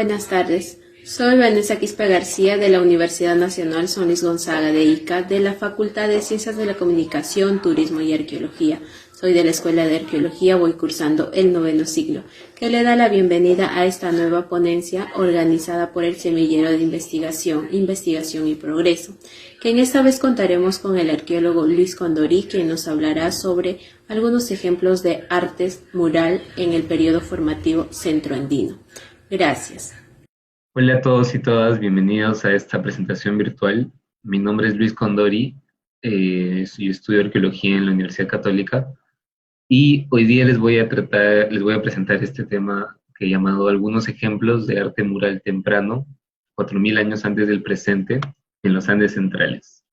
Buenas tardes. Soy Vanessa Quispe García de la Universidad Nacional San Luis Gonzaga de Ica, de la Facultad de Ciencias de la Comunicación, Turismo y Arqueología. Soy de la Escuela de Arqueología, voy cursando el 9º ciclo, que le da la bienvenida a esta nueva ponencia organizada por el Semillero de Investigación, Investigación y Progreso, que en esta vez contaremos con el arqueólogo Luis Condori, quien nos hablará sobre algunos ejemplos de artes mural en el periodo formativo centroandino. Gracias. Hola a todos y todas, bienvenidos a esta presentación virtual. Mi nombre es Luis Condori, yo estudio arqueología en la Universidad Católica y hoy día les voy a presentar este tema que he llamado Algunos ejemplos de arte mural temprano, 4000 años antes del presente, en los Andes centrales.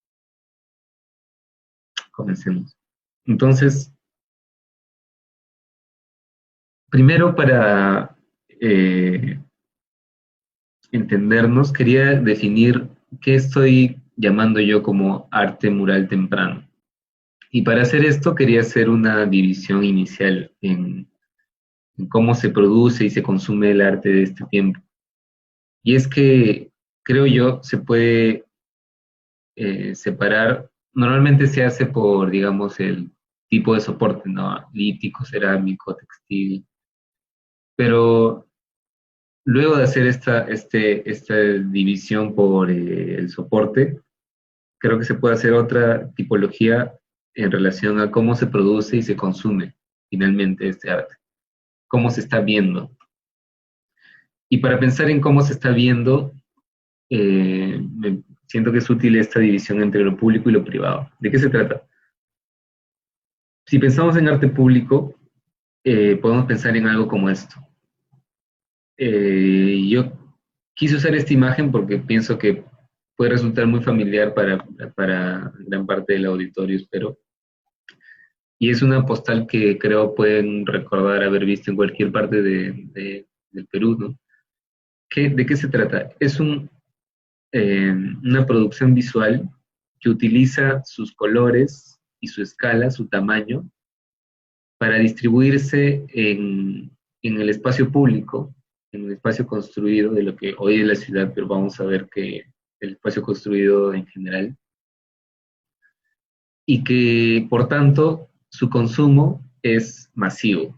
Comencemos. Entonces, primero para entendernos, quería definir qué estoy llamando yo como arte mural temprano. Y para hacer esto quería hacer una división inicial en cómo se produce y se consume el arte de este tiempo. Y es que, creo yo, se puede separar, normalmente se hace por, digamos, el tipo de soporte, ¿no? Lítico, cerámico, textil, pero luego de hacer esta división por el soporte, creo que se puede hacer otra tipología en relación a cómo se produce y se consume finalmente este arte, cómo se está viendo. Y para pensar en cómo se está viendo, siento que es útil esta división entre lo público y lo privado. ¿De qué se trata? Si pensamos en arte público, podemos pensar en algo como esto. Yo quise usar esta imagen porque pienso que puede resultar muy familiar para gran parte del auditorio, espero. Y es una postal que creo pueden recordar haber visto en cualquier parte del Perú, ¿no? ¿De qué se trata? Es una producción visual que utiliza sus colores y su escala, su tamaño, para distribuirse en el espacio público, en el espacio construido de lo que hoy es la ciudad, pero vamos a ver que el espacio construido en general, y que por tanto su consumo es masivo.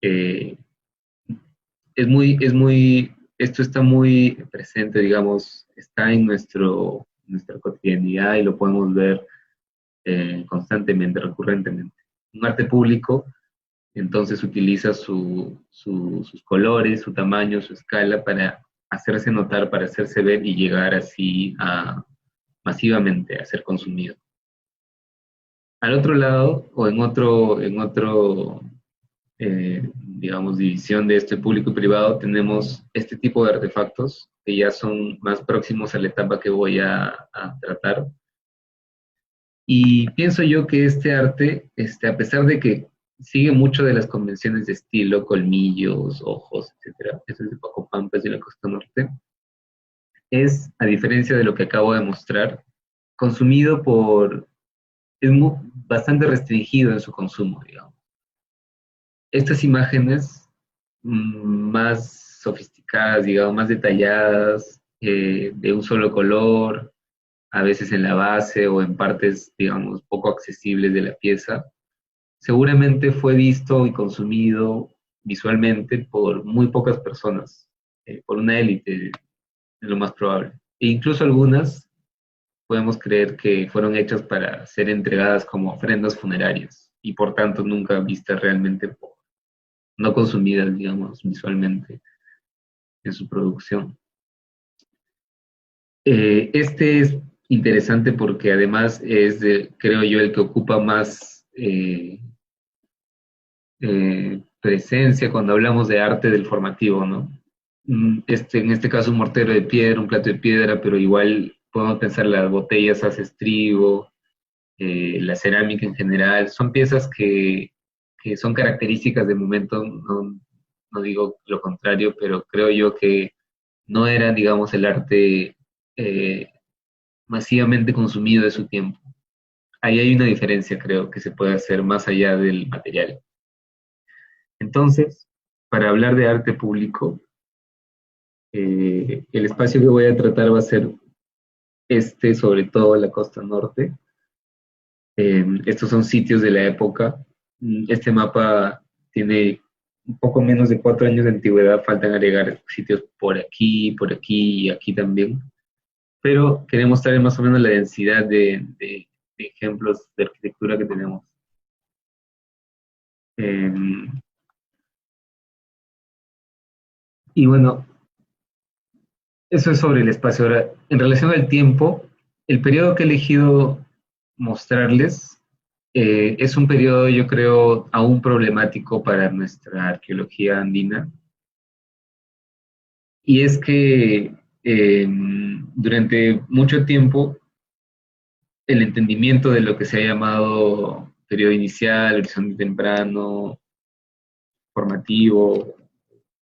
Eh, esto está muy presente, digamos, está en nuestra cotidianidad y lo podemos ver constantemente, recurrentemente. Un arte público entonces utiliza sus colores, su tamaño, su escala para hacerse notar, para hacerse ver y llegar así masivamente a ser consumido. Al otro lado, o digamos, división de este público y privado, tenemos este tipo de artefactos que ya son más próximos a la etapa que voy a tratar. Y pienso yo que este arte, a pesar de que sigue mucho de las convenciones de estilo, colmillos, ojos, etcétera, eso es de Paco Pampas y la costa norte, es, a diferencia de lo que acabo de mostrar, consumido bastante restringido en su consumo, digamos. Estas imágenes más sofisticadas, digamos, más detalladas, de un solo color, a veces en la base o en partes, digamos, poco accesibles de la pieza, seguramente fue visto y consumido visualmente por muy pocas personas, por una élite, es lo más probable. E incluso algunas podemos creer que fueron hechas para ser entregadas como ofrendas funerarias y por tanto nunca vistas realmente, no consumidas, digamos, visualmente en su producción. Este es interesante porque además es, creo yo, el que ocupa más presencia cuando hablamos de arte del formativo, ¿no? En este caso un mortero de piedra, un plato de piedra, pero igual podemos pensar las botellas hace estribo, la cerámica en general, son piezas que son características de momento, no digo lo contrario, pero creo yo que no era, digamos, el arte eh, masivamente consumido de su tiempo. Ahí hay una diferencia, creo, que se puede hacer más allá del material. Entonces, para hablar de arte público, El espacio que voy a tratar va a ser sobre todo la costa norte. Estos son sitios de la época. Este mapa tiene un poco menos de 4 años de antigüedad, faltan agregar sitios por aquí y aquí también. Pero queremos mostrar más o menos la densidad de ejemplos de arquitectura que tenemos. Eh, y bueno, eso es sobre el espacio. Ahora, en relación al tiempo, el periodo que he elegido mostrarles es un periodo, yo creo, aún problemático para nuestra arqueología andina. Y es que durante mucho tiempo el entendimiento de lo que se ha llamado periodo inicial, horizonte temprano, formativo,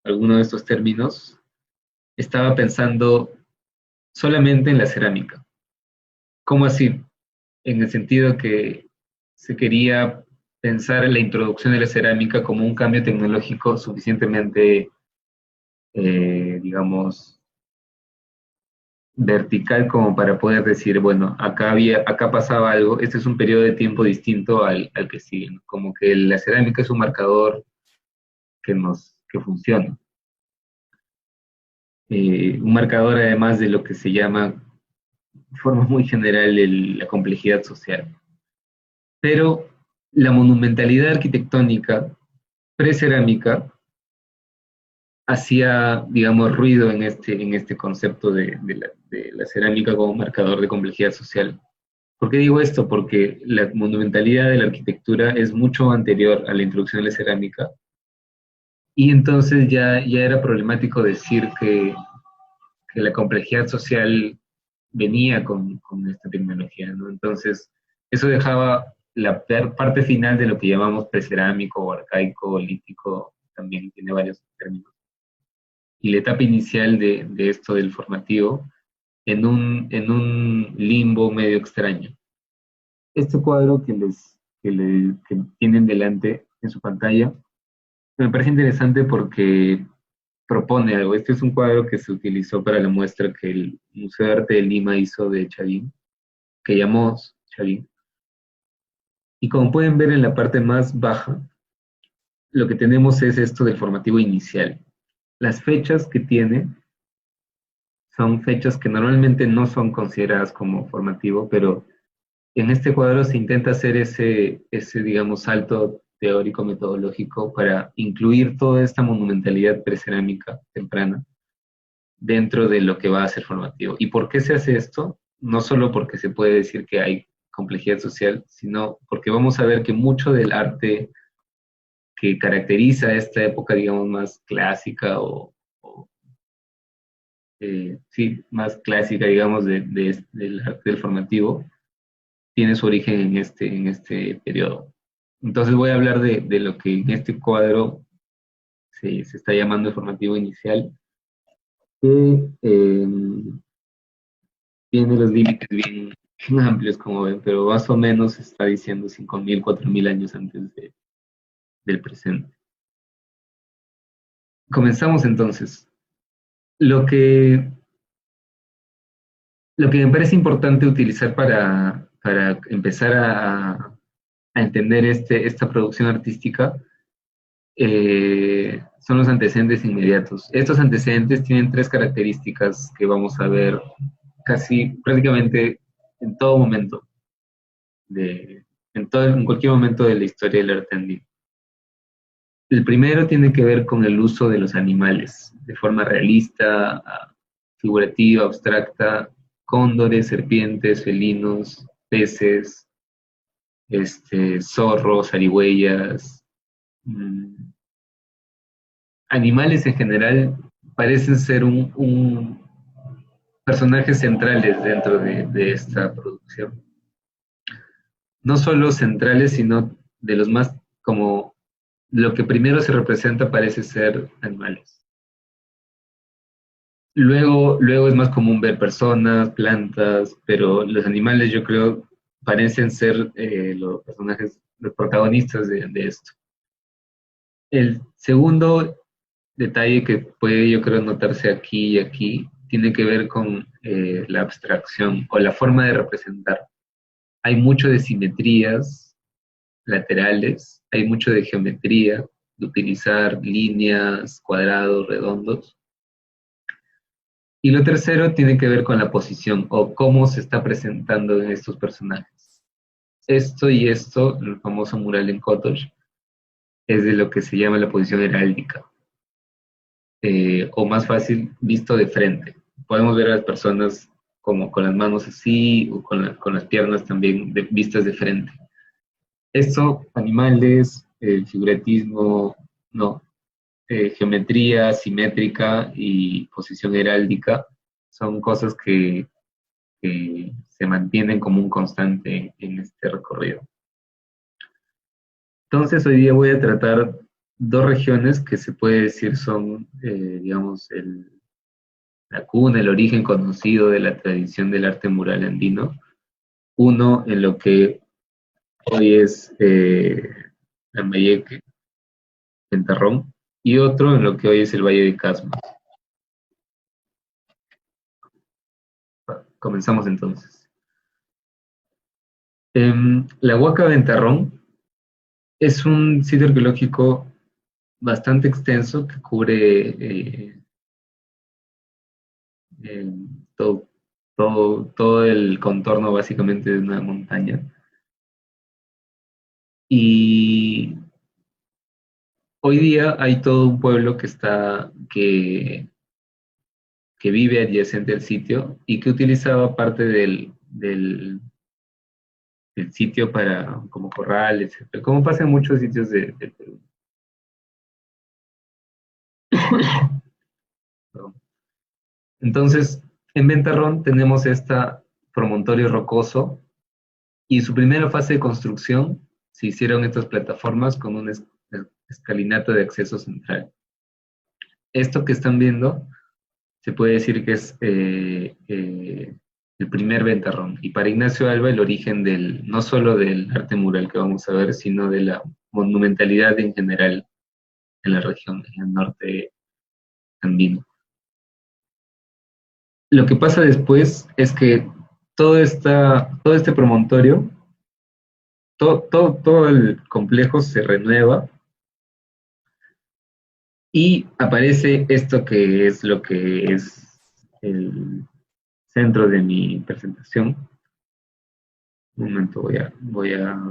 alguno de estos términos, estaba pensando solamente en la cerámica. ¿Cómo así? En el sentido que se quería pensar en la introducción de la cerámica como un cambio tecnológico suficientemente, digamos, vertical como para poder decir, bueno, acá pasaba algo, este es un periodo de tiempo distinto al que sigue, ¿no? Como que la cerámica es un marcador que funciona. Un marcador además de lo que se llama, de forma muy general, la complejidad social. Pero la monumentalidad arquitectónica precerámica hacía, digamos, ruido en este concepto de la cerámica como marcador de complejidad social. ¿Por qué digo esto? Porque la monumentalidad de la arquitectura es mucho anterior a la introducción de la cerámica y entonces ya era problemático decir que la complejidad social venía con esta tecnología, ¿no? Entonces, eso dejaba la parte final de lo que llamamos precerámico o arcaico o lítico, también tiene varios términos, y la etapa inicial de esto del formativo en un limbo medio extraño. Este cuadro que tienen delante en su pantalla me parece interesante porque propone algo. Este es un cuadro que se utilizó para la muestra que el Museo de Arte de Lima hizo de Chavín, que llamó Chavín. Y como pueden ver en la parte más baja, lo que tenemos es esto del formativo inicial. Las fechas que tiene son fechas que normalmente no son consideradas como formativo, pero en este cuadro se intenta hacer digamos, salto teórico metodológico para incluir toda esta monumentalidad precerámica temprana dentro de lo que va a ser formativo. ¿Y por qué se hace esto? No solo porque se puede decir que hay complejidad social, sino porque vamos a ver que mucho del arte que caracteriza esta época, digamos, más clásica sí, más clásica, digamos, del arte del formativo, tiene su origen en este periodo. Entonces voy a hablar de lo que en este cuadro se está llamando el formativo inicial, que tiene los límites bien amplios, como ven, pero más o menos está diciendo 5.000, 4.000 años antes del presente. Comenzamos entonces. Lo que, lo que me parece importante utilizar para empezar a entender esta producción artística son los antecedentes inmediatos. Estos antecedentes tienen tres características que vamos a ver casi prácticamente en todo momento, en cualquier momento de la historia del arte andino. El primero tiene que ver con el uso de los animales, de forma realista, figurativa, abstracta, cóndores, serpientes, felinos, peces, zorros, zarigüeyas, animales en general parecen ser un personajes centrales dentro de esta producción. No solo centrales, sino de los más, como lo que primero se representa parece ser animales. Luego es más común ver personas, plantas, pero los animales yo creo parecen ser los personajes, los protagonistas de esto. El segundo detalle que puede, yo creo, notarse aquí y aquí, tiene que ver con la abstracción o la forma de representar. Hay mucho de simetrías laterales, hay mucho de geometría, de utilizar líneas, cuadrados, redondos. Y lo tercero tiene que ver con la posición o cómo se está presentando en estos personajes. Esto y esto, el famoso mural en Kotosh, es de lo que se llama la posición heráldica, o más fácil, visto de frente. Podemos ver a las personas como con las manos así, o con las piernas también vistas de frente. Esto, animales, figuratismo, no, geometría simétrica y posición heráldica son cosas que se mantienen como un constante en este recorrido. Entonces, hoy día voy a tratar dos regiones que se puede decir son, digamos, la cuna, el origen conocido de la tradición del arte mural andino. Uno en lo que hoy es Lambayeque, Pentarrón, y otro en lo que hoy es el Valle de Casma. Comenzamos entonces. La Huaca Ventarrón es un sitio arqueológico bastante extenso que cubre eh, todo, todo el contorno básicamente de una montaña. Y hoy día hay todo un pueblo que vive adyacente al sitio y que utilizaba parte del sitio para como corral, etcétera, como pasa en muchos sitios del Perú. Entonces, en Ventarrón tenemos este promontorio rocoso y su primera fase de construcción se hicieron estas plataformas con una escalinata de acceso central. Esto que están viendo se puede decir que es el primer ventarrón. Y para Ignacio Alba el origen no solo del arte mural que vamos a ver, sino de la monumentalidad en general en la región, en el norte andino. Lo que pasa después es que todo este promontorio, todo el complejo se renueva y aparece esto que es lo que es el centro de mi presentación. Un momento, voy a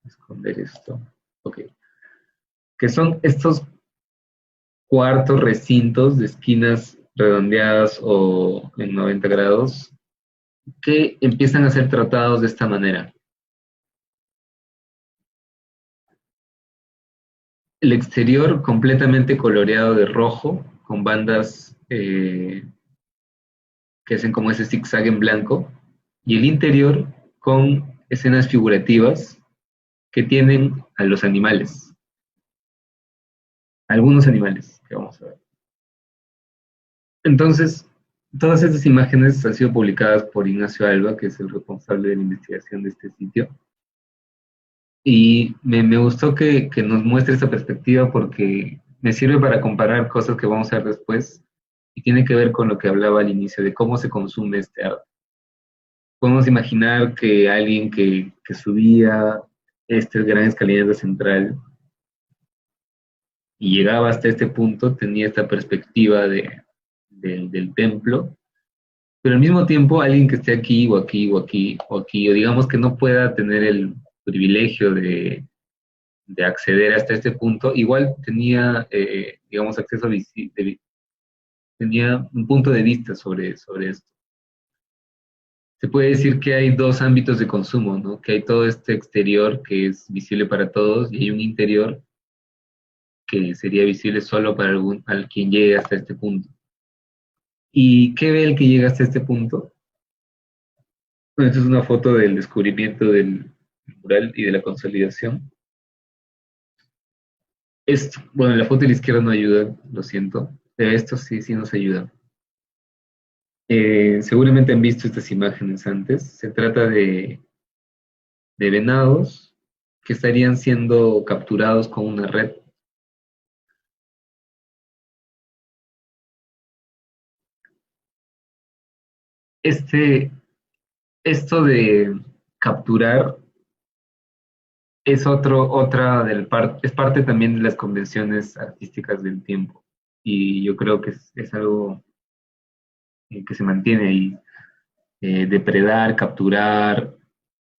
esconder esto. Ok. Que son estos cuartos recintos de esquinas redondeadas o en 90 grados que empiezan a ser tratados de esta manera. El exterior completamente coloreado de rojo, con bandas que hacen como ese zigzag en blanco, y el interior con escenas figurativas que tienen a los animales, algunos animales que vamos a ver. Entonces, todas estas imágenes han sido publicadas por Ignacio Alba, que es el responsable de la investigación de este sitio, y me gustó que nos muestre esta perspectiva porque me sirve para comparar cosas que vamos a ver después y tiene que ver con lo que hablaba al inicio de cómo se consume este arte. Podemos imaginar que alguien que subía este gran escalinata central y llegaba hasta este punto tenía esta perspectiva del templo, pero al mismo tiempo alguien que esté aquí o aquí o aquí o aquí, o digamos que no pueda tener el privilegio de acceder hasta este punto, igual tenía, digamos, acceso tenía un punto de vista sobre esto. Se puede decir que hay dos ámbitos de consumo, ¿no? Que hay todo este exterior que es visible para todos y hay un interior que sería visible solo para al quien llegue hasta este punto. ¿Y qué ve el que llega hasta este punto? Bueno, esta es una foto del descubrimiento del mural y de la consolidación. Bueno, la foto de la izquierda no ayuda, lo siento. Esto sí nos ayuda. Seguramente han visto estas imágenes antes. Se trata de venados que estarían siendo capturados con una red. esto de capturar es es parte también de las convenciones artísticas del tiempo. Y yo creo que es algo que se mantiene ahí. Depredar, capturar,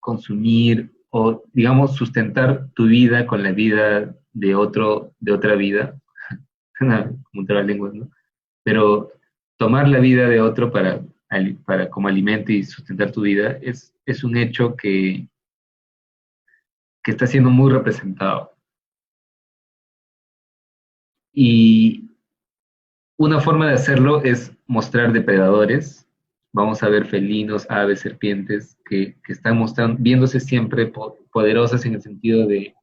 consumir o, digamos, sustentar tu vida con la vida de otra vida. Como lenguas, ¿no? Pero tomar la vida de otro para como alimento y sustentar tu vida es un hecho que está siendo muy representado. Y una forma de hacerlo es mostrar depredadores. Vamos a ver felinos, aves, serpientes que están viéndose siempre poderosas en el sentido de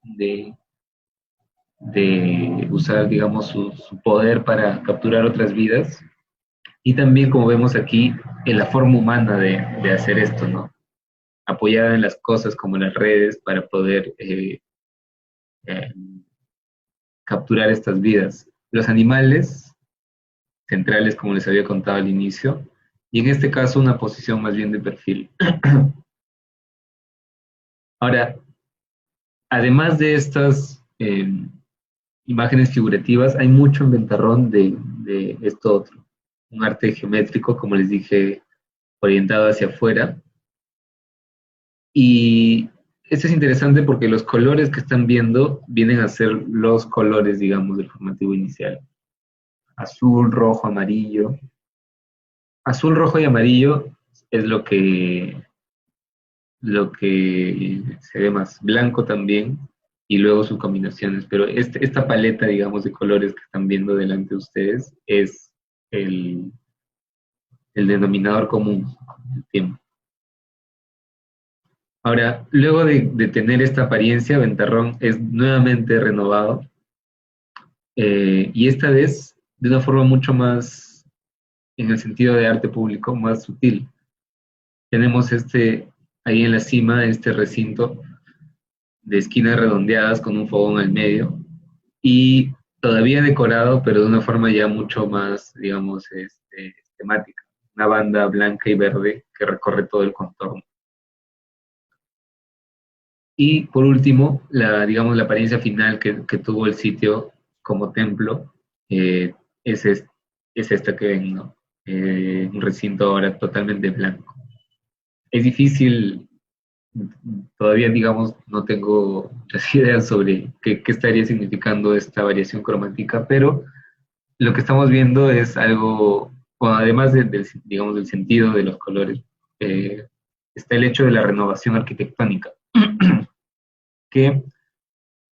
usar, digamos, su poder para capturar otras vidas. Y también, como vemos aquí, en la forma humana de hacer esto, ¿no? Apoyada en las cosas como las redes para poder eh, capturar estas vidas. Los animales centrales, como les había contado al inicio, y en este caso una posición más bien de perfil. Ahora, además de estas imágenes figurativas, hay mucho en Ventarrón de esto otro, un arte geométrico, como les dije, orientado hacia afuera. Y esto es interesante porque los colores que están viendo vienen a ser los colores, digamos, del formativo inicial. Azul, rojo, amarillo. Azul, rojo y amarillo es lo que se ve más blanco también, y luego sus combinaciones. Pero esta paleta, digamos, de colores que están viendo delante de ustedes es el, el denominador común del tiempo. Ahora, luego de tener esta apariencia, Ventarrón es nuevamente renovado, y esta vez de una forma mucho más, en el sentido de arte público, más sutil. Tenemos ahí en la cima, este recinto de esquinas redondeadas con un fogón al medio y todavía decorado, pero de una forma ya mucho más, digamos, temática. Una banda blanca y verde que recorre todo el contorno. Y por último, digamos, la apariencia final que tuvo el sitio como templo eh, es, es esta que ven, ¿no? Un recinto ahora totalmente blanco. Es difícil, todavía, digamos, no tengo muchas ideas sobre qué estaría significando esta variación cromática, pero lo que estamos viendo es algo, bueno, además digamos, del sentido de los colores, está el hecho de la renovación arquitectónica, que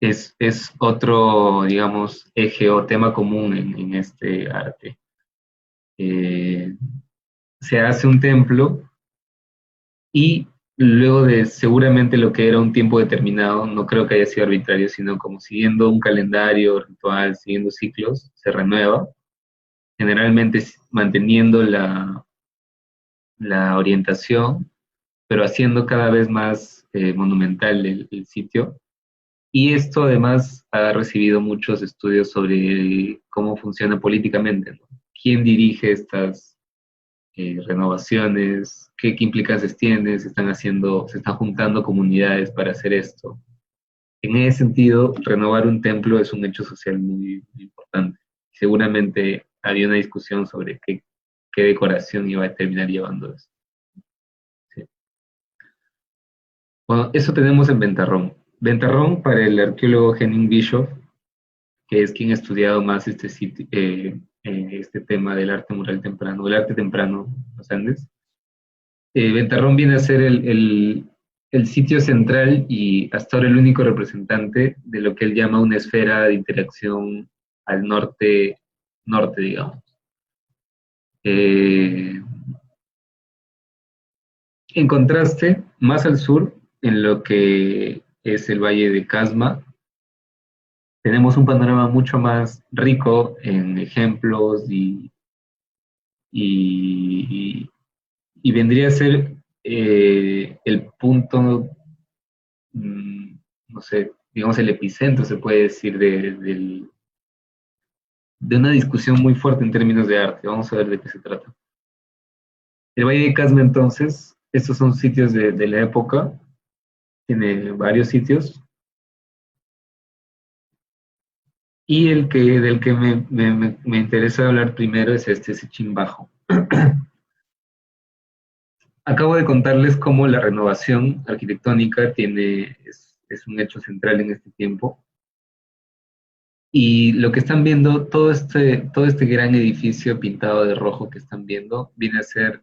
es otro, digamos, eje o tema común en este arte. Eh, Se hace un templo y luego de seguramente lo que era un tiempo determinado, no creo que haya sido arbitrario, sino como siguiendo un calendario ritual, siguiendo ciclos, se renueva, generalmente manteniendo la orientación, pero haciendo cada vez más monumental el sitio. Y esto además ha recibido muchos estudios sobre cómo funciona políticamente, ¿no? ¿Quién dirige estas renovaciones? ¿Qué implicancias tiene? Se están juntando comunidades para hacer esto. En ese sentido, renovar un templo es un hecho social muy importante. Seguramente había una discusión sobre qué decoración iba a terminar llevando eso. Sí. Bueno, eso tenemos en Ventarrón. Ventarrón, para el arqueólogo Henning Bischoff, que es quien ha estudiado más este tema del arte mural temprano, el arte temprano en los Andes. Ventarrón viene a ser el sitio central y hasta ahora el único representante de lo que él llama una esfera de interacción al norte, digamos. Eh, en contraste, más al sur, en lo que es el Valle de Casma, tenemos un panorama mucho más rico en ejemplos y, y vendría a ser el punto, no sé, digamos el epicentro, se puede decir, de una discusión muy fuerte en términos de arte. Vamos a ver de qué se trata. El Valle de Casma, entonces, estos son sitios de la época, tiene varios sitios, y del que me interesa hablar primero es este Sechín Bajo. Acabo de contarles cómo la renovación arquitectónica es un hecho central en este tiempo. Y lo que están viendo, todo este gran edificio pintado de rojo que están viendo, viene a ser,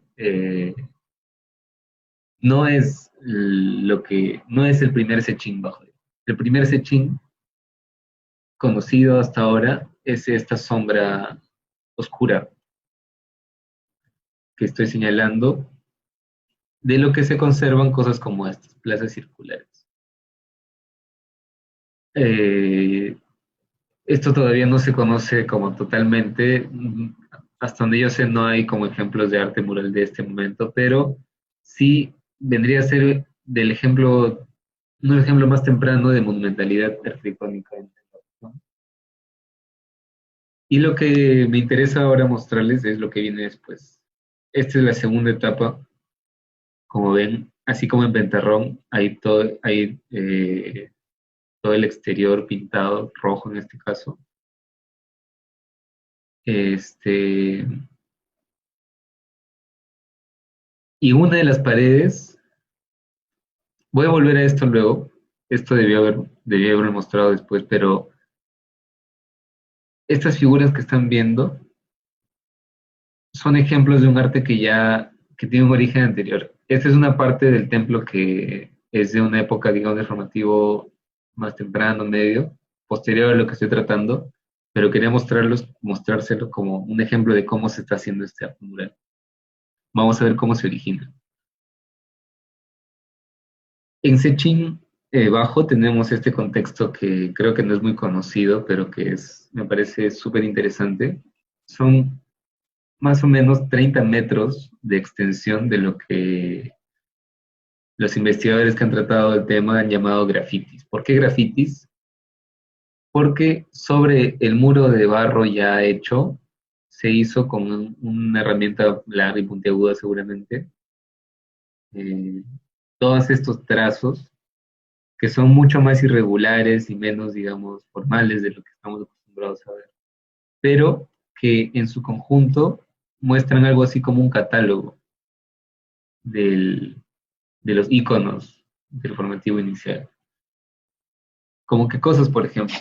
no es el primer Sechín Bajo. El primer Sechín conocido hasta ahora es esta sombra oscura que estoy señalando, de lo que se conservan cosas como estas, plazas circulares. Eh, Esto todavía no se conoce como totalmente, hasta donde yo sé no hay como ejemplos de arte mural de este momento, pero sí vendría a ser del ejemplo, un ejemplo más temprano de monumentalidad arquitectónica. Y lo que me interesa ahora mostrarles es lo que viene después. Esta es la segunda etapa. Como ven, así como en Ventarrón, todo el exterior pintado, rojo en este caso. Este, y una de las paredes, voy a volver a esto luego, esto debió haberlo mostrado después, pero estas figuras que están viendo son ejemplos de un arte que tiene un origen anterior. Esta es una parte del templo que es de una época, digamos, de formativo más temprano, medio, posterior a lo que estoy tratando, pero quería mostrárselo como un ejemplo de cómo se está haciendo este arte mural. Vamos a ver cómo se origina. En Sechín Bajo tenemos este contexto que creo que no es muy conocido, pero me parece súper interesante. Son más o menos 30 metros de extensión de lo que los investigadores que han tratado el tema han llamado grafitis. ¿Por qué grafitis? Porque sobre el muro de barro ya hecho, se hizo con una herramienta larga y puntiaguda seguramente, eh, todos estos trazos que son mucho más irregulares y menos, digamos, formales de lo que estamos acostumbrados a ver, pero que en su conjunto muestran algo así como un catálogo del, de los iconos del formativo inicial. Como que cosas, por ejemplo,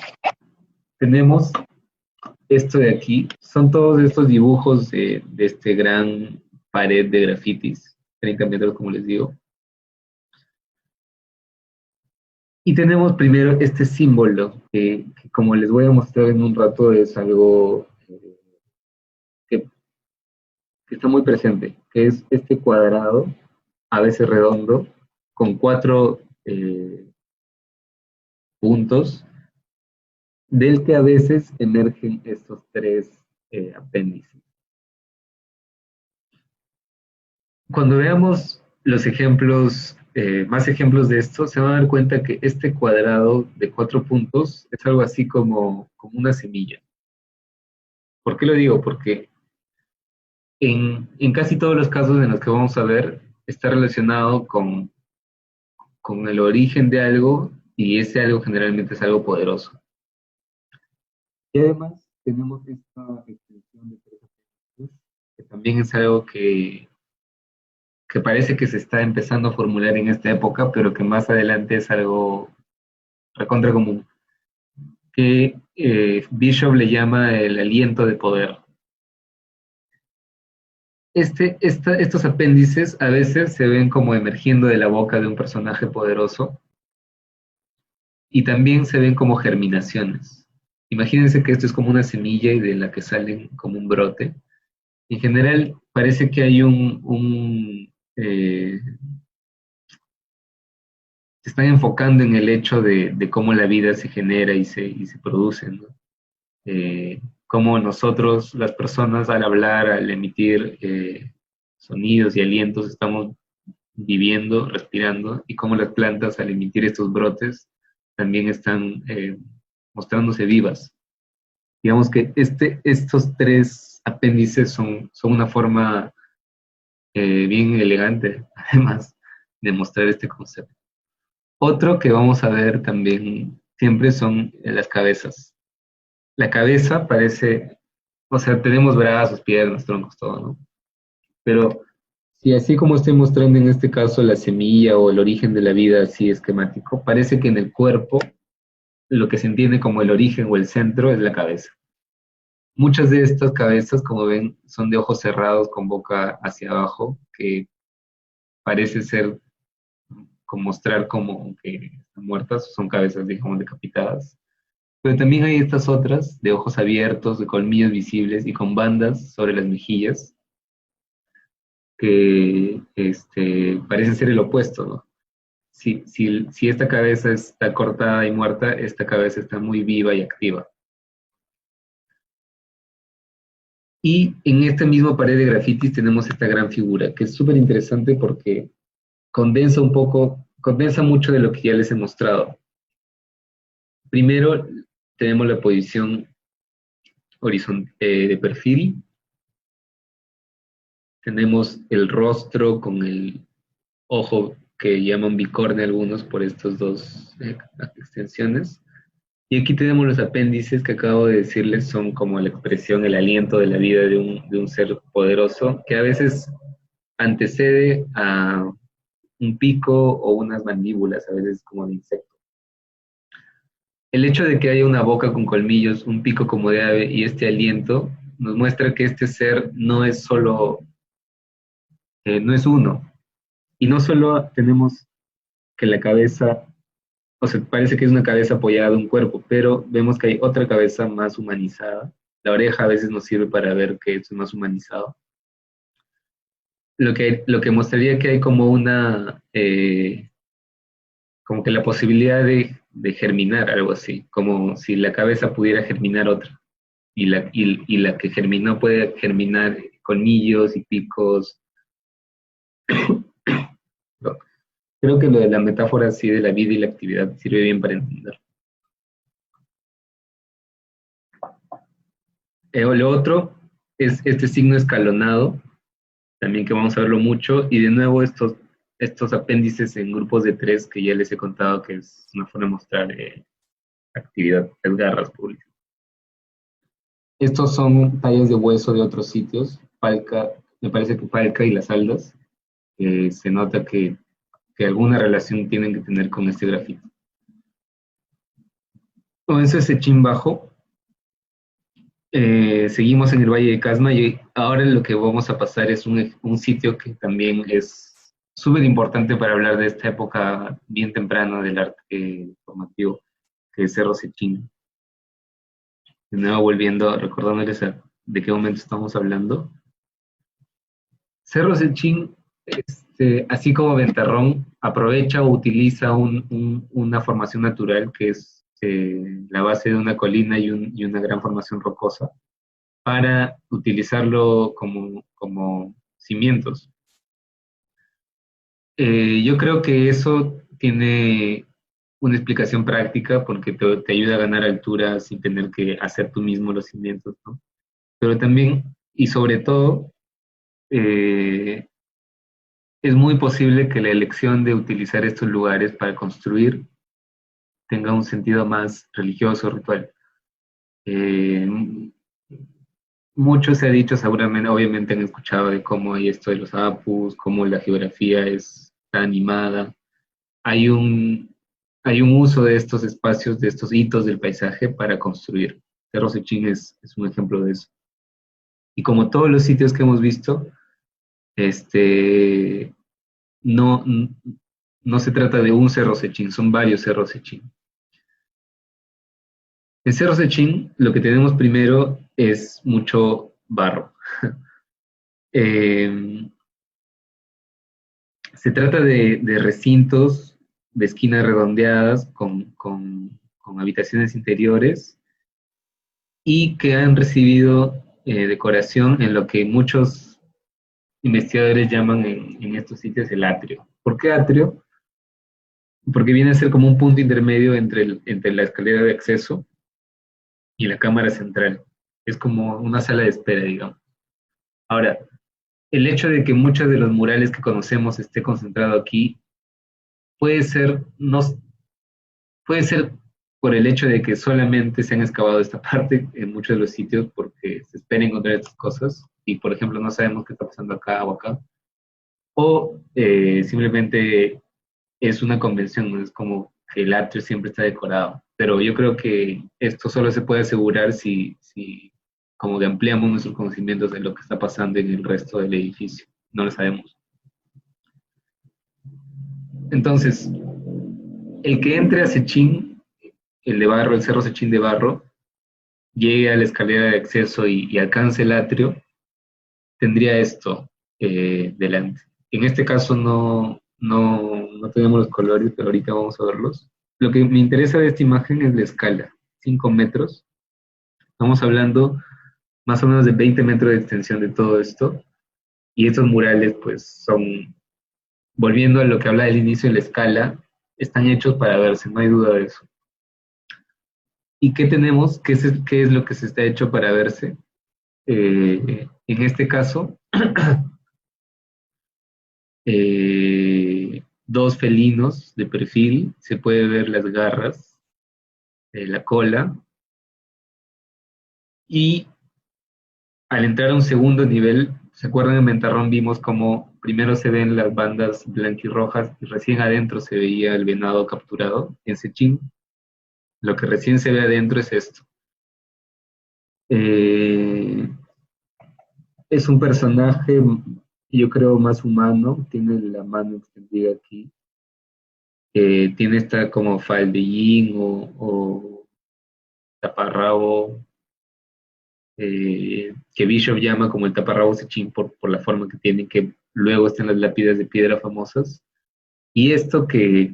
tenemos esto de aquí, son todos estos dibujos de este gran pared de grafitis, 30 metros como les digo. Y tenemos primero este símbolo, que como les voy a mostrar en un rato es algo que, que está muy presente, que es este cuadrado, a veces redondo, con 4 puntos, del que a veces emergen estos 3 apéndices. Cuando veamos los ejemplos, más ejemplos de esto, se van a dar cuenta que este cuadrado de 4 puntos es algo así como una semilla. ¿Por qué lo digo? Porque en casi todos los casos en los que vamos a ver, está relacionado con el origen de algo, y ese algo generalmente es algo poderoso. Y además tenemos esta extensión de 3 apéndices, que también es algo que parece que se está empezando a formular en esta época, pero que más adelante es algo recontra común, que Bishop le llama el aliento de poder. Estos apéndices a veces se ven como emergiendo de la boca de un personaje poderoso, y también se ven como germinaciones. Imagínense que esto es como una semilla y de la que salen como un brote. En general parece que hay se están enfocando en el hecho de cómo la vida se genera y se produce, ¿no? Cómo nosotros, las personas, al hablar, al emitir sonidos y alientos, estamos viviendo, respirando, y cómo las plantas, al emitir estos brotes, también están mostrándose vivas. Digamos que estos 3 apéndices son una forma bien elegante, además de mostrar este concepto. Otro que vamos a ver también siempre son las cabezas. La cabeza parece, o sea, tenemos brazos, piernas, troncos, todo, ¿no? Pero si así como estoy mostrando en este caso la semilla o el origen de la vida así esquemático, parece que en el cuerpo lo que se entiende como el origen o el centro es la cabeza. Muchas de estas cabezas, como ven, son de ojos cerrados con boca hacia abajo, que parece ser como mostrar como que están muertas, son cabezas, digamos, decapitadas. Pero también hay estas otras de ojos abiertos, de colmillos visibles y con bandas sobre las mejillas, que parecen ser el opuesto, ¿no? Si esta cabeza está cortada y muerta, esta cabeza está muy viva y activa. Y en esta misma pared de grafitis tenemos esta gran figura, que es súper interesante porque condensa un poco, condensa mucho de lo que ya les he mostrado. Primero, tenemos la posición de perfil, tenemos el rostro con el ojo que llaman bicorne algunos por estas dos extensiones. Y aquí tenemos los apéndices que acabo de decirles, son como la expresión, el aliento de la vida de un ser poderoso, que a veces antecede a un pico o unas mandíbulas, a veces como de insecto. El hecho de que haya una boca con colmillos, un pico como de ave y este aliento, nos muestra que este ser no es solo, no es uno. Y no solo tenemos que la cabeza, o sea, parece que es una cabeza apoyada de un cuerpo, pero vemos que hay otra cabeza más humanizada. La oreja a veces nos sirve para ver que es más humanizado. Lo que mostraría que hay como una, como que la posibilidad de germinar algo así, como si la cabeza pudiera germinar otra, y la que germinó puede germinar colmillos y picos. No. Creo que lo de la metáfora así de la vida y la actividad sirve bien para entender. Lo otro es este signo escalonado, también que vamos a verlo mucho, y de nuevo estos apéndices en grupos de tres que ya les he contado que es una forma de mostrar actividad, las garras públicas. Estos son tallas de hueso de otros sitios, Palca, me parece que Palca y las Aldas, se nota que alguna relación tienen que tener con este grafito. Con ese chin bajo, seguimos en el Valle de Casma y ahora lo que vamos a pasar es un sitio que también es súper importante para hablar de esta época bien temprana del arte formativo, que es Cerro Sechín. De nuevo volviendo, recordándoles de qué momento estamos hablando. Cerro Sechín, así como Ventarrón, aprovecha o utiliza una formación natural que es la base de una colina y una gran formación rocosa para utilizarlo como cimientos. Yo creo que eso tiene una explicación práctica porque te ayuda a ganar altura sin tener que hacer tú mismo los cimientos, ¿no? Pero también, y sobre todo, es muy posible que la elección de utilizar estos lugares para construir tenga un sentido más religioso, ritual. Eh, Mucho se ha dicho, seguramente, obviamente han escuchado de cómo hay esto de los apus, cómo la geografía está animada. Hay hay un uso de estos espacios, de estos hitos del paisaje para construir. Cerro Sechín es un ejemplo de eso. Y como todos los sitios que hemos visto, no, no se trata de un Cerro Sechín, son varios Cerros Sechín. En Cerro Sechín lo que tenemos primero es mucho barro. Eh, Se trata de recintos de esquinas redondeadas con habitaciones interiores y que han recibido decoración en lo que muchos investigadores llaman en estos sitios el atrio. ¿Por qué atrio? Porque viene a ser como un punto intermedio entre la escalera de acceso y la cámara central. Es como una sala de espera, digamos. Ahora, el hecho de que muchos de los murales que conocemos esté concentrado aquí puede ser, no, puede ser por el hecho de que solamente se han excavado esta parte en muchos de los sitios porque se espera encontrar estas cosas y, por ejemplo, no sabemos qué está pasando acá o acá, o simplemente es una convención, ¿no? Es como que el atrio siempre está decorado. Pero yo creo que esto solo se puede asegurar si como que ampliamos nuestros conocimientos de lo que está pasando en el resto del edificio. No lo sabemos. Entonces, el que entre a Sechín, el de barro, el cerro Sechín de barro, llegue a la escalera de acceso y alcance el atrio, tendría esto delante. En este caso no tenemos los colores, pero ahorita vamos a verlos. Lo que me interesa de esta imagen es la escala, 5 metros. Estamos hablando más o menos de 20 metros de extensión de todo esto. Y estos murales, pues, son, volviendo a lo que habla del inicio de la escala, están hechos para verse, no hay duda de eso. ¿Y qué tenemos? ¿Qué es lo que se está hecho para verse? En este caso, dos felinos de perfil, se puede ver las garras, la cola, y al entrar a un segundo nivel, ¿se acuerdan en Mentarrón vimos como primero se ven las bandas blanquirrojas y recién adentro se veía el venado capturado? En Sechín, lo que recién se ve adentro es esto. Eh, es un personaje, yo creo, más humano, tiene la mano extendida aquí, tiene esta como faldellín o taparrabo, que Bishop llama como el taparrabo Sechín por la forma que tiene, que luego están las lápidas de piedra famosas. Y esto que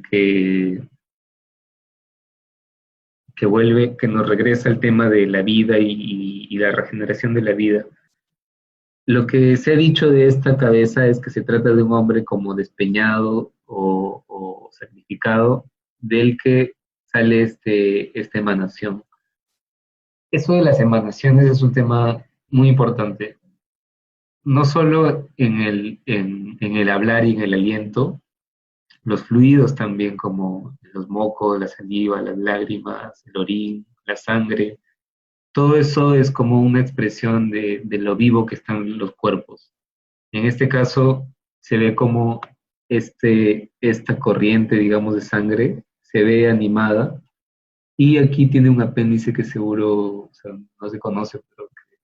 vuelve, que nos regresa al tema de la vida y la regeneración de la vida. Lo que se ha dicho de esta cabeza es que se trata de un hombre como despeñado o sacrificado, del que sale esta emanación. Eso de las emanaciones es un tema muy importante, no solo en el hablar y en el aliento, los fluidos también, como los mocos, la saliva, las lágrimas, el orín, la sangre, todo eso es como una expresión de lo vivo que están los cuerpos. En este caso, se ve como esta corriente, digamos, de sangre se ve animada y aquí tiene un apéndice que seguro, o sea, no se conoce, pero que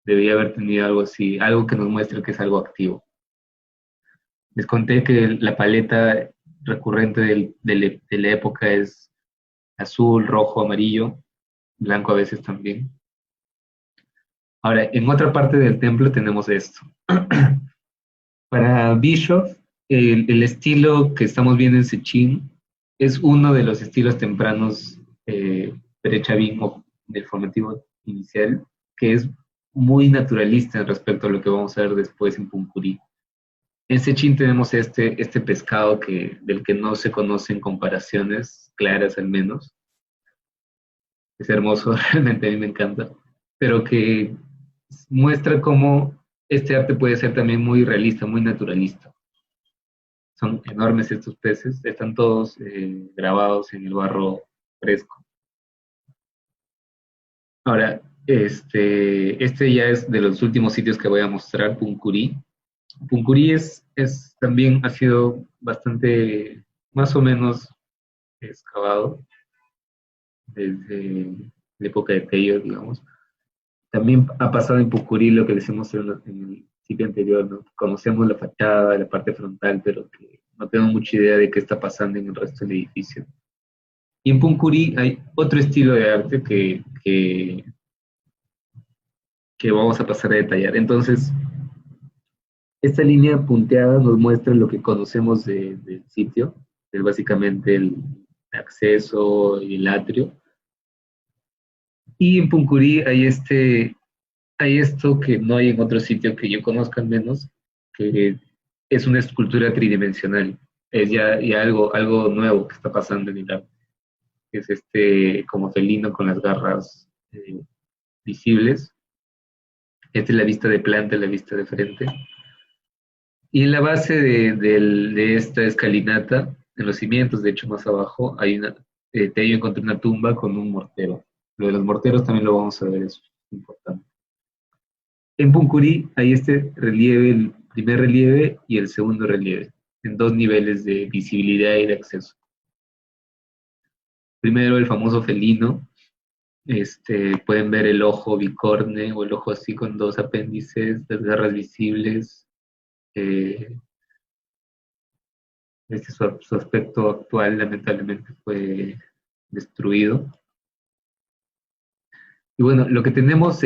debería haber tenido algo así, algo que nos muestre que es algo activo. Les conté que la paleta recurrente de la época es azul, rojo, amarillo, blanco a veces también. Ahora, en otra parte del templo tenemos esto. Para Bischoff, el estilo que estamos viendo en Sechín es uno de los estilos tempranos prechavismo del formativo inicial, que es muy naturalista respecto a lo que vamos a ver después en Puncurí. En Sechín tenemos este pescado del que no se conocen comparaciones claras al menos. Es hermoso, realmente a mí me encanta, pero que muestra cómo este arte puede ser también muy realista, muy naturalista. Son enormes estos peces, están todos grabados en el barro fresco. Ahora, este ya es de los últimos sitios que voy a mostrar, Puncurí. Puncurí también ha sido bastante, más o menos, excavado desde la época de Tello, digamos. También ha pasado en Pucurí lo que decimos en el sitio anterior, ¿no? Conocemos la fachada, la parte frontal, pero que no tengo mucha idea de qué está pasando en el resto del edificio. Y en Pucurí hay otro estilo de arte que vamos a pasar a detallar. Entonces, esta línea punteada nos muestra lo que conocemos del sitio, es básicamente el acceso y el atrio. Y en Pucurí hay esto que no hay en otro sitio que yo conozca al menos, que es una escultura tridimensional. Es ya algo nuevo que está pasando en el arte. Es como felino con las garras visibles. Esta es la vista de planta, la vista de frente. Y en la base de esta escalinata, en los cimientos, de hecho más abajo, yo encontré una tumba con un mortero. Lo de los morteros también lo vamos a ver, es importante. En Puncurí hay este relieve, el primer relieve y el segundo relieve, en dos niveles de visibilidad y de acceso. Primero el famoso felino, pueden ver el ojo bicorne o el ojo así con dos apéndices, las garras visibles, eh, su aspecto actual lamentablemente fue destruido. Y bueno, lo que tenemos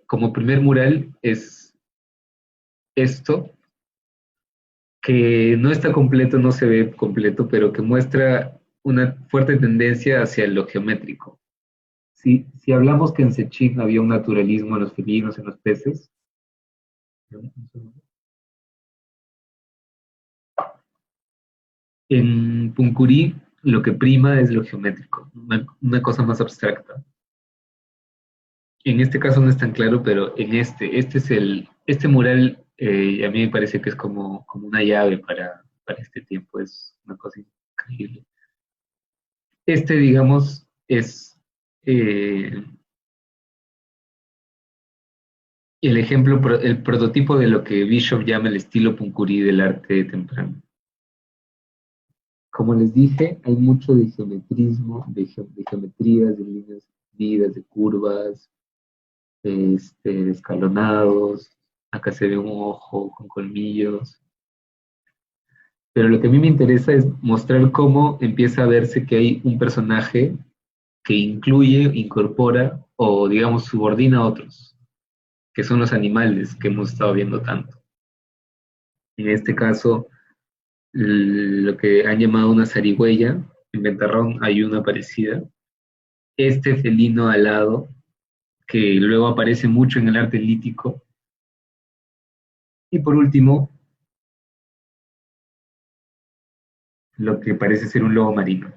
como primer mural es esto, que no está completo, no se ve completo, pero que muestra una fuerte tendencia hacia lo geométrico. Si hablamos que en Sechín había un naturalismo en los felinos, en los peces, en Puncurí lo que prima es lo geométrico, una cosa más abstracta. En este caso no es tan claro, pero este mural a mí me parece que es como una llave para este tiempo, es una cosa increíble. Digamos, es eh, el ejemplo, el prototipo de lo que Bishop llama el estilo puncurí del arte temprano. Como les dije, hay mucho de geometrismo, de geometrías, de líneas divididas, de curvas, de escalonados. Acá se ve un ojo con colmillos. Pero lo que a mí me interesa es mostrar cómo empieza a verse que hay un personaje que incluye, incorpora o, digamos, subordina a otros, que son los animales que hemos estado viendo tanto. En este caso, lo que han llamado una zarigüeya, en Ventarrón hay una parecida. Este felino alado, que luego aparece mucho en el arte lítico. Y por último, lo que parece ser un lobo marino.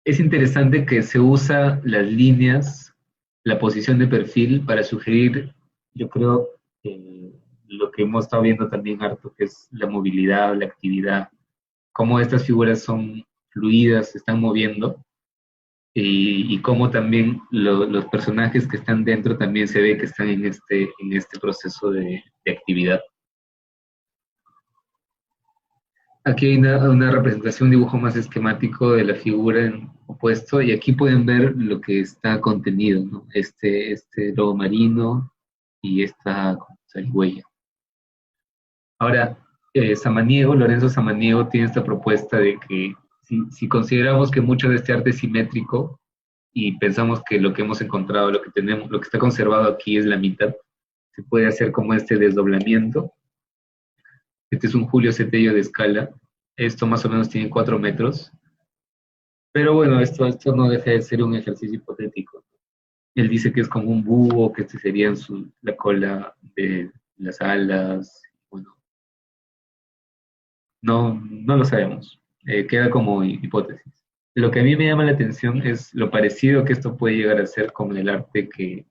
Es interesante que se usa las líneas, la posición de perfil para sugerir, yo creo, lo que hemos estado viendo también harto, que es la movilidad, la actividad, cómo estas figuras son fluidas, se están moviendo, y cómo también los personajes que están dentro también se ve que están en este proceso de actividad. Aquí hay una representación, un dibujo más esquemático de la figura en opuesto, y aquí pueden ver lo que está contenido, ¿no? Este lobo marino y esta zarigüeya. Ahora, Lorenzo Samaniego tiene esta propuesta de que si consideramos que mucho de este arte es simétrico y pensamos que lo que hemos encontrado, lo que tenemos, lo que está conservado aquí es la mitad, se puede hacer como este desdoblamiento. Este es un Julio Cetello de escala. Esto más o menos tiene 4 metros. Pero bueno, esto no deja de ser un ejercicio hipotético. Él dice que es como un búho, que este sería la cola de las alas. Bueno, no lo sabemos. Queda como hipótesis. Lo que a mí me llama la atención es lo parecido que esto puede llegar a ser con el arte que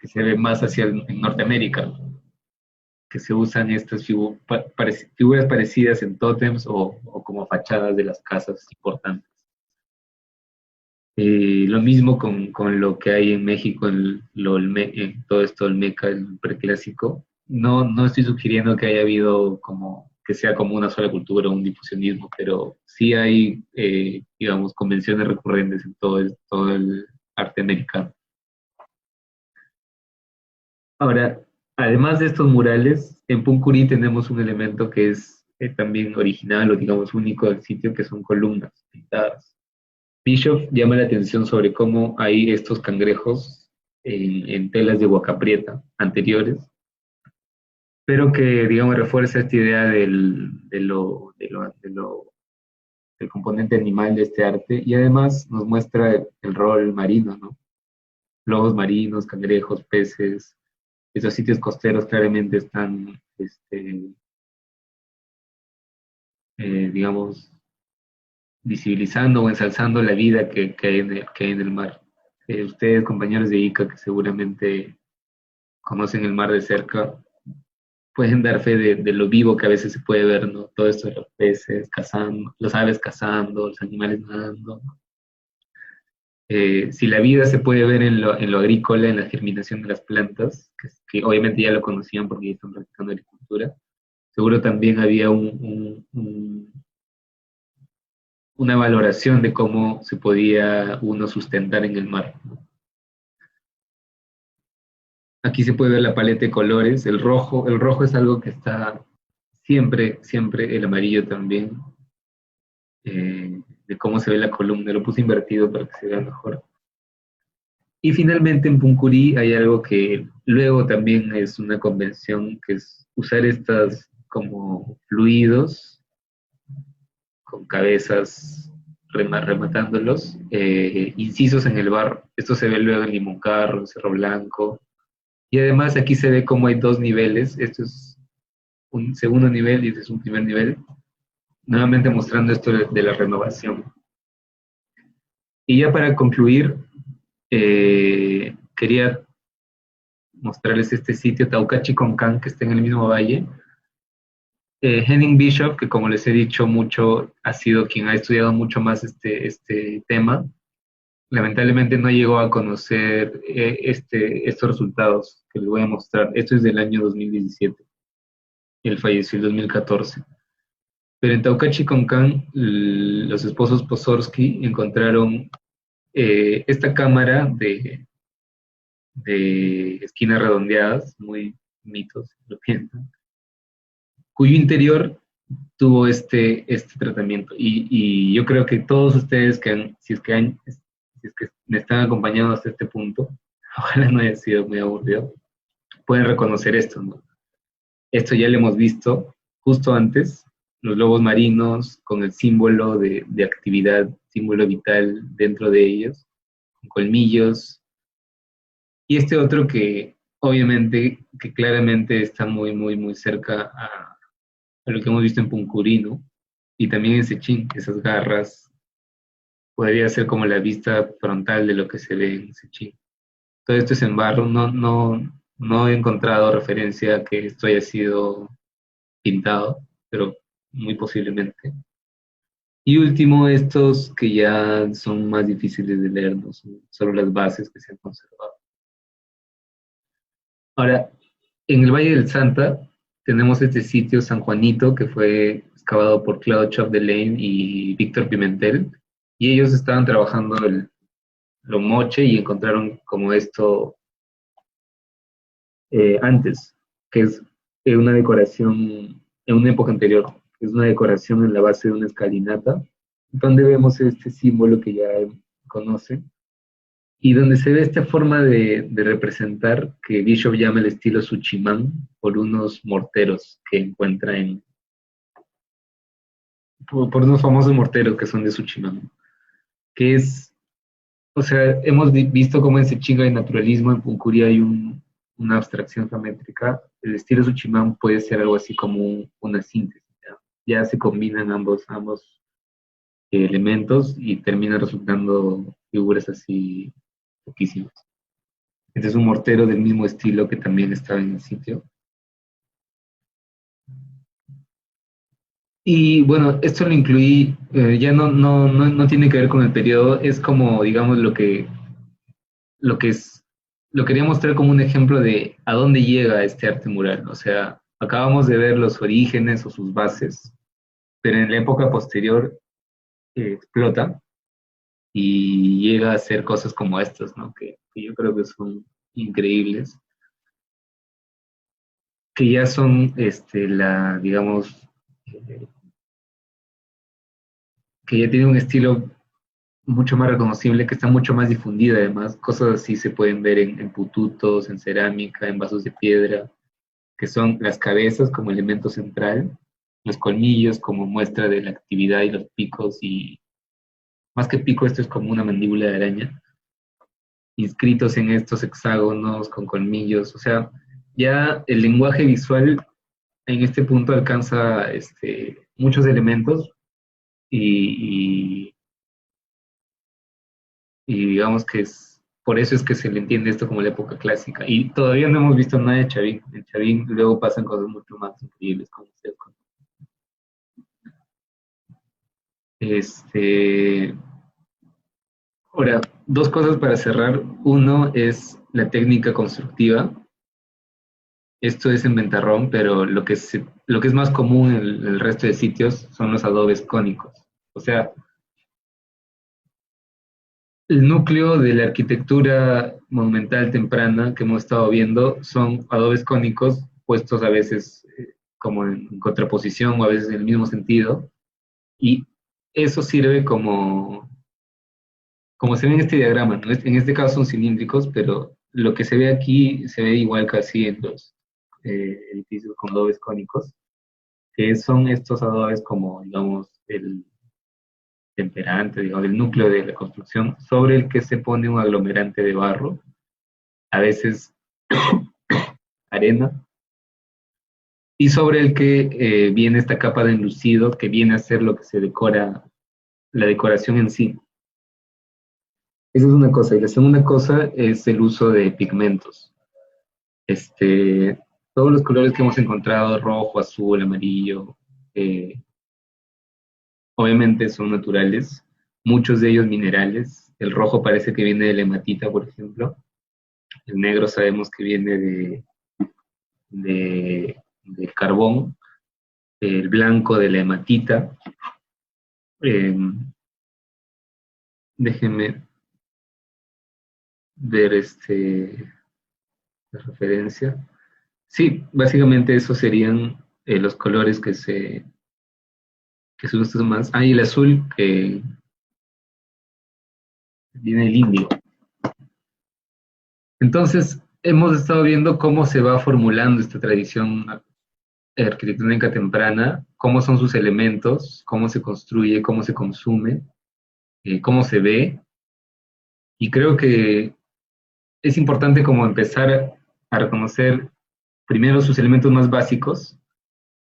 se ve más en Norteamérica, que se usan estas figuras parecidas en tótems o como fachadas de las casas importantes. Lo mismo con lo que hay en México, en todo esto olmeca, el preclásico. No estoy sugiriendo que haya habido que sea como una sola cultura o un difusionismo, pero sí hay, digamos, convenciones recurrentes en todo el arte americano. Ahora, además de estos murales, en Puncurí tenemos un elemento que es también original o digamos único del sitio, que son columnas pintadas. Bishop llama la atención sobre cómo hay estos cangrejos en telas de huacaprieta anteriores, pero que, digamos, refuerza esta idea del componente animal de este arte y además nos muestra el rol marino, ¿no? Lobos marinos, cangrejos, peces. Esos sitios costeros claramente están, digamos, visibilizando o ensalzando la vida que hay en el mar. Ustedes, compañeros de ICA, que seguramente conocen el mar de cerca, pueden dar fe de lo vivo que a veces se puede ver, ¿no? Todo esto de los peces cazando, los aves cazando, los animales nadando. Si la vida se puede ver en lo agrícola, en la germinación de las plantas, que obviamente ya lo conocían porque ya están practicando agricultura, seguro también había una valoración de cómo se podía uno sustentar en el mar, ¿no? Aquí se puede ver la paleta de colores, el rojo es algo que está siempre, siempre, el amarillo también, de cómo se ve la columna, lo puse invertido para que se vea mejor. Y finalmente en Puncurí hay algo que luego también es una convención, que es usar estas como fluidos con cabezas rematándolos, incisos en el barro. Esto se ve luego en Limoncarro, en Cerro Blanco. Y además aquí se ve como hay dos niveles. Esto es un segundo nivel y este es un primer nivel. Nuevamente mostrando esto de la renovación. Y ya para concluir, quería mostrarles este sitio, Taucachi-Concán, que está en el mismo valle. Henning Bishop, que como les he dicho mucho, ha sido quien ha estudiado mucho más este tema, lamentablemente no llegó a conocer estos resultados que les voy a mostrar. Esto es del año 2017. Él falleció en 2014. Pero en Taucachi-Concán, los esposos Pozorsky encontraron esta cámara de esquinas redondeadas, muy mitos, lo piensan, cuyo interior tuvo este tratamiento. Y yo creo que todos ustedes si es que me están acompañando hasta este punto, ojalá no haya sido muy aburrido, pueden reconocer esto, ¿no? Esto ya lo hemos visto justo antes, los lobos marinos con el símbolo de actividad, símbolo vital dentro de ellos, con colmillos, y este otro que obviamente, que claramente está muy, muy, muy cerca a lo que hemos visto en Puncurí, ¿no? Y también en Sechín, esas garras, podría ser como la vista frontal de lo que se ve en Sechín. Todo esto es en barro, no he encontrado referencia a que esto haya sido pintado, pero muy posiblemente. Y último, estos que ya son más difíciles de leer, ¿no? Son solo las bases que se han conservado. Ahora, en el Valle del Santa tenemos este sitio San Juanito que fue excavado por Claude Chapdelaine y Víctor Pimentel, y ellos estaban trabajando lo moche y encontraron como esto antes, que es una decoración en una época anterior, es una decoración en la base de una escalinata, donde vemos este símbolo que ya conocen, y donde se ve esta forma de representar que Bishop llama el estilo Suchimán, por unos morteros que encuentra por unos famosos morteros que son de Suchimán, que es, o sea, hemos visto cómo en Sechinga de naturalismo, en Puncurí hay una abstracción geométrica. El estilo Suchimán puede ser algo así como una síntesis, ¿ya? Ya se combinan ambos elementos y terminan resultando figuras así poquísimas. Este es un mortero del mismo estilo que también estaba en el sitio. Y bueno, esto lo incluí, ya no tiene que ver con el periodo, es como, digamos, lo que es, lo quería mostrar como un ejemplo de a dónde llega este arte mural. O sea, acabamos de ver los orígenes o sus bases, pero en la época posterior explota y llega a hacer cosas como estas, ¿no? Que yo creo que son increíbles, que ya son, digamos, eh, que ya tiene un estilo mucho más reconocible, que está mucho más difundida además. Cosas así se pueden ver en pututos, en cerámica, en vasos de piedra, que son las cabezas como elemento central, los colmillos como muestra de la actividad y los picos, y más que pico esto es como una mandíbula de araña, inscritos en estos hexágonos con colmillos. O sea, ya el lenguaje visual en este punto alcanza muchos elementos y, y digamos que es por eso es que se le entiende esto como la época clásica. Y todavía no hemos visto nada de Chavín. En Chavín luego pasan cosas mucho más increíbles, como ustedes conocen. Ahora, dos cosas para cerrar. Uno es la técnica constructiva. Esto es en Ventarrón, pero lo que es más común en el resto de sitios son los adobes cónicos. O sea, el núcleo de la arquitectura monumental temprana que hemos estado viendo son adobes cónicos puestos a veces como en contraposición o a veces en el mismo sentido. Y eso sirve como se ve en este diagrama, ¿no? En este caso son cilíndricos, pero lo que se ve aquí se ve igual casi en los edificios con adobes cónicos, que son estos adobes como, digamos, el temperante, digamos, el núcleo de la construcción, sobre el que se pone un aglomerante de barro, a veces arena, y sobre el que viene esta capa de enlucido que viene a ser lo que se decora, la decoración en sí. Esa es una cosa. Y la segunda cosa es el uso de pigmentos. Todos los colores que hemos encontrado, rojo, azul, amarillo, eh, obviamente son naturales, muchos de ellos minerales. El rojo parece que viene de la hematita, por ejemplo. El negro sabemos que viene del carbón. El blanco de la hematita. Déjenme ver la referencia. Sí, básicamente esos serían los colores que se usan más. Ah, y el azul que viene del índigo. Entonces, hemos estado viendo cómo se va formulando esta tradición arquitectónica temprana, cómo son sus elementos, cómo se construye, cómo se consume, cómo se ve. Y creo que es importante como empezar a reconocer primero sus elementos más básicos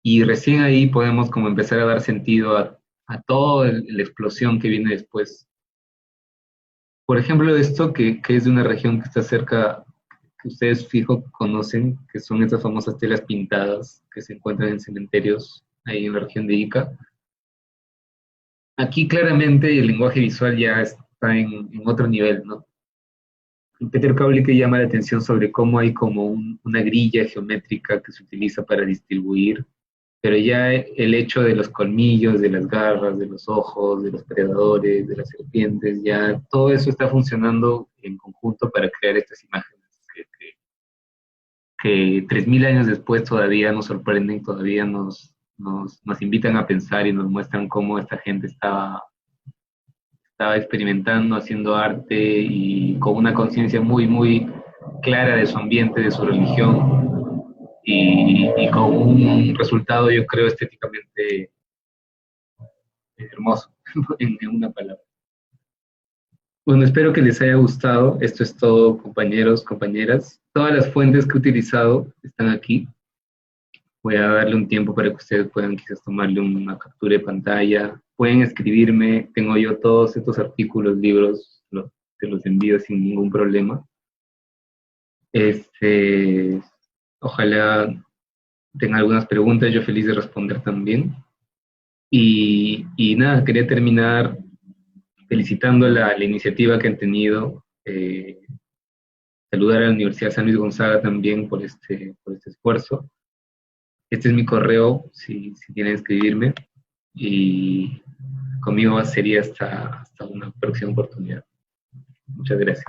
y recién ahí podemos como empezar a dar sentido a toda la explosión que viene después. Por ejemplo, esto que es de una región que está cerca, que ustedes fijo conocen, que son estas famosas telas pintadas que se encuentran en cementerios ahí en la región de Ica. Aquí claramente el lenguaje visual ya está en otro nivel, ¿no? Peter Kaulike llama la atención sobre cómo hay como una grilla geométrica que se utiliza para distribuir, pero ya el hecho de los colmillos, de las garras, de los ojos, de los predadores, de las serpientes, ya todo eso está funcionando en conjunto para crear estas imágenes que 3.000 años después todavía nos sorprenden, todavía nos invitan a pensar y nos muestran cómo esta gente estaba experimentando, haciendo arte y con una conciencia muy, muy clara de su ambiente, de su religión y con un resultado, yo creo, estéticamente hermoso, en una palabra. Bueno, espero que les haya gustado. Esto es todo, compañeros, compañeras. Todas las fuentes que he utilizado están aquí. Voy a darle un tiempo para que ustedes puedan quizás tomarle una captura de pantalla. Pueden escribirme, tengo yo todos estos artículos, libros, se los envío sin ningún problema. Ojalá tengan algunas preguntas, yo feliz de responder también. Y nada, quería terminar felicitando la iniciativa que han tenido. Saludar a la Universidad San Luis Gonzaga también por este esfuerzo. Este es mi correo, si quieren escribirme, y conmigo sería hasta una próxima oportunidad. Muchas gracias.